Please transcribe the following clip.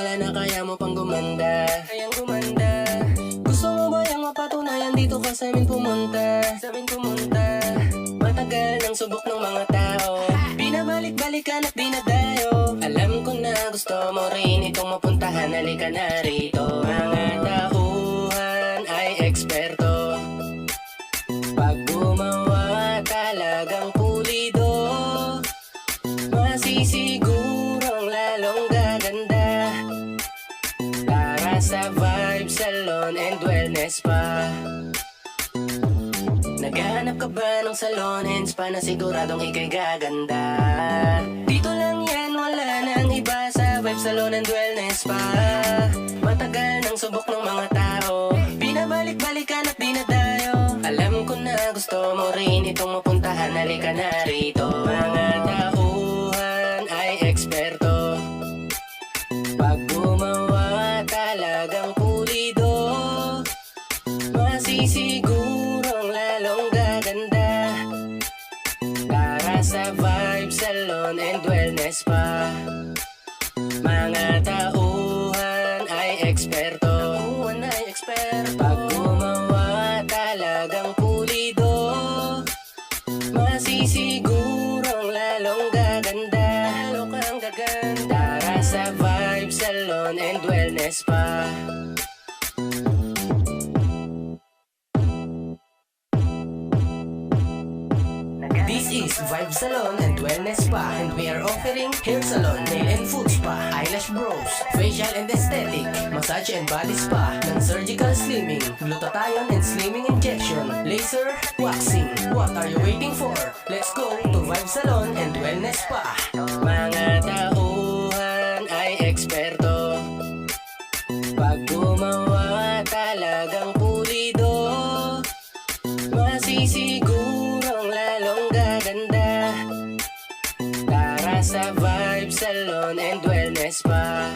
akala na kaya mo pang gumanda. Kayang gumanda. Gusto mo ba yung mapatunayan dito ka sa amin pumunta? Matagal ng subok ng mga tao, binabalik-balikan at dinadayo. Alam ko na gusto mo rin itong mapuntahan. Halika na rito. Mga tauhan ay eksperto. Pag gumawa talagang pulido, masisigurong lalong gaganda. Tara sa Vibe Salon and Wellness Spa. Naghahanap ka ba ng salon and spa na siguradong ika'y gaganda? Dito lang yan, wala nang iba sa Vibe Salon and Wellness Spa. Matagal ng subok ng mga tao, binabalik-balikan at dinadayo. Alam ko na gusto mo rin itong mapuntahan. Halika na rito. Mga tauhan ay eksperto. Pag gumawa talagang pulido, masisigurong lalong gaganda. Tara sa Vibe Salon and Wellness Spa. Mga tauhan ay eksperto. Pag gumawa talagang pulido, masisigurong lalong gaganda. Tara sa Vibe Salon and Wellness Spa. This is Vibe Salon and Wellness Spa, and we are offering hair salon, nail and foot spa, eyelash brows, facial and aesthetic, massage and body spa, non-surgical slimming, glutathione and slimming injection, laser, waxing. What are you waiting for? Let's go to Vibe Salon and Wellness Spa. Mga tauhan ay eksperto. Pag gumawa talagang pulido, masisigurong lalong gaganda. Tara sa Vibe Salon and Wellness Spa.